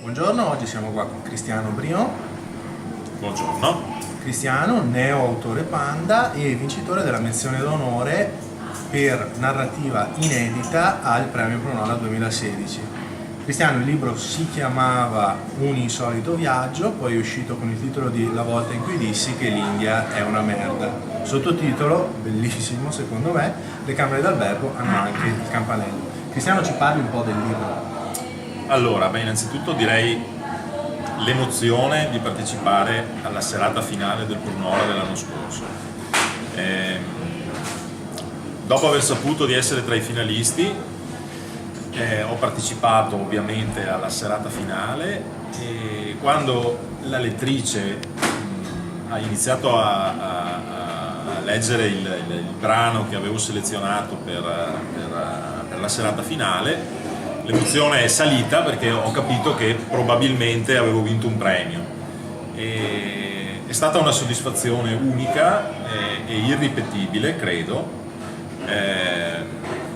Buongiorno, oggi siamo qua con Cristiano Brion. Buongiorno. Cristiano, neo autore Panda e vincitore della menzione d'onore per narrativa inedita al premio Pronola 2016. Cristiano, il libro si chiamava Un insolito viaggio, poi è uscito con il titolo di La volta in cui dissi che l'India è una merda. Sottotitolo, bellissimo secondo me, Le camere d'albergo hanno anche il campanello. Cristiano, ci parli un po' del libro? Allora, innanzitutto direi l'emozione di partecipare alla serata finale del Pronola dell'anno scorso. Dopo aver saputo di essere tra i finalisti, ho partecipato ovviamente alla serata finale e quando la lettrice ha iniziato a leggere il brano che avevo selezionato per la serata finale, l'emozione è salita perché ho capito che probabilmente avevo vinto un premio. È stata una soddisfazione unica e irripetibile, credo,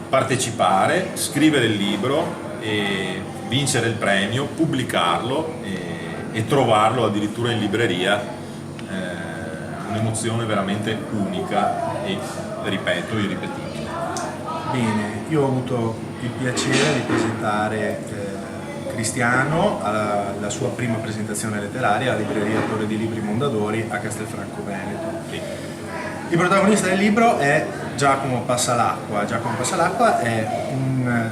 partecipare, scrivere il libro e vincere il premio, pubblicarlo e trovarlo addirittura in libreria. Un'emozione veramente unica e, ripeto, irripetibile. Bene, io ho avuto il piacere di presentare Cristiano alla sua prima presentazione letteraria alla libreria Torre di Libri Mondadori a Castelfranco Veneto. Sì. Il protagonista del libro è Giacomo Passalacqua. Giacomo Passalacqua è un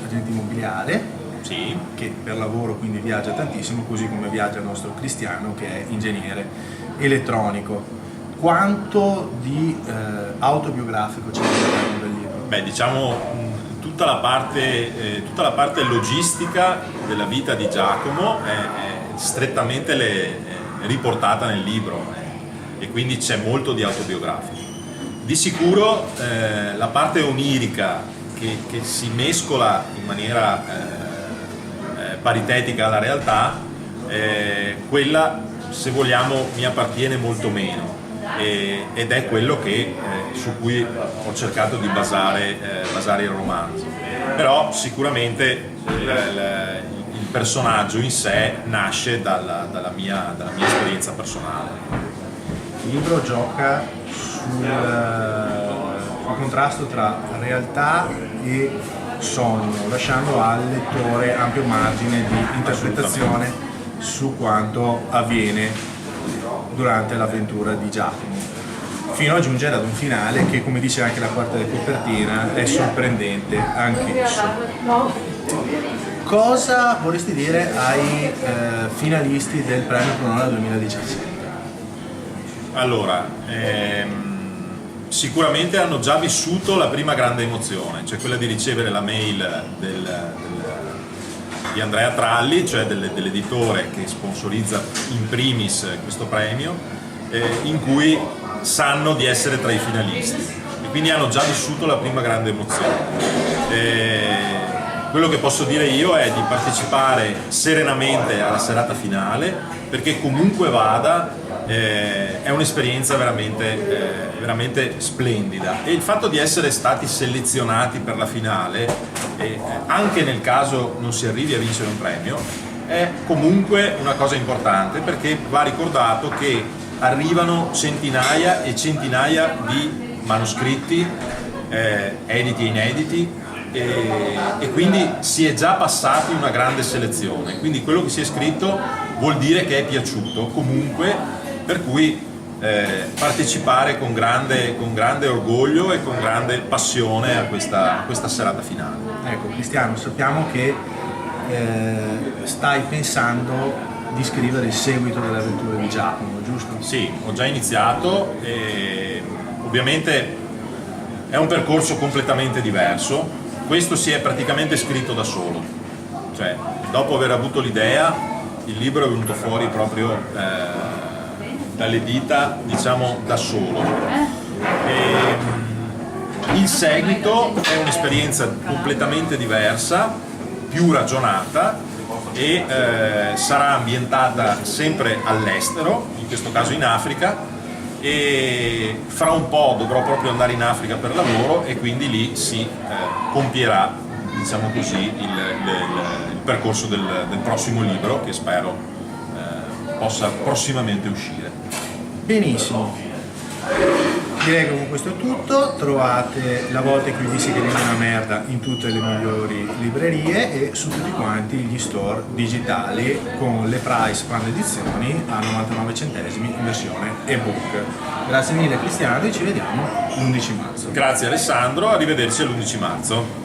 agente immobiliare, Sì. che per lavoro quindi viaggia tantissimo, così come viaggia il nostro Cristiano che è ingegnere elettronico. Quanto di autobiografico c'è all'interno del libro? Diciamo tutta la parte logistica della vita di Giacomo è strettamente riportata nel libro e quindi c'è molto di autobiografico. Di sicuro la parte onirica che si mescola in maniera paritetica alla realtà, quella, se vogliamo, mi appartiene molto meno. Ed è quello su cui ho cercato di basare il romanzo. Però sicuramente il personaggio in sé nasce dalla mia esperienza personale. Il libro gioca sul contrasto tra realtà e sogno, lasciando al lettore ampio margine di interpretazione su quanto avviene durante l'avventura di Giacomo, fino a giungere ad un finale che, come dice anche la quarta di copertina, è sorprendente anch'esso. Cosa vorresti dire ai finalisti del premio Pronola 2017? Allora, sicuramente hanno già vissuto la prima grande emozione, cioè quella di ricevere la mail di Andrea Tralli, cioè dell'editore che sponsorizza in primis questo premio, in cui sanno di essere tra i finalisti e quindi hanno già vissuto la prima grande emozione. Quello che posso dire io è di partecipare serenamente alla serata finale, perché comunque vada è un'esperienza veramente splendida, e il fatto di essere stati selezionati per la finale, anche nel caso non si arrivi a vincere un premio, è comunque una cosa importante, perché va ricordato che arrivano centinaia e centinaia di manoscritti editi e inediti, e quindi si è già passati una grande selezione, quindi quello che si è scritto vuol dire che è piaciuto comunque, per cui partecipare con grande orgoglio e con grande passione a questa serata finale. Ecco, Cristiano, sappiamo che stai pensando di scrivere il seguito delle avventure di Giacomo, giusto? Sì, ho già iniziato e ovviamente è un percorso completamente diverso. Questo si è praticamente scritto da solo, cioè dopo aver avuto l'idea il libro è venuto fuori proprio dalle dita, diciamo, da solo. Il seguito è un'esperienza completamente diversa, più ragionata, e sarà ambientata sempre all'estero, in questo caso in Africa, e fra un po' dovrò proprio andare in Africa per lavoro, e quindi lì si compierà diciamo così, il percorso del prossimo libro che spero possa prossimamente uscire. Benissimo. Direi che con questo è tutto. Trovate La volta in cui dissi che eri una merda in tutte le migliori librerie e su tutti quanti gli store digitali con le price quando edizioni a 99 centesimi in versione ebook. Grazie mille Cristiano e ci vediamo l'11 marzo. Grazie Alessandro, arrivederci all'11 marzo.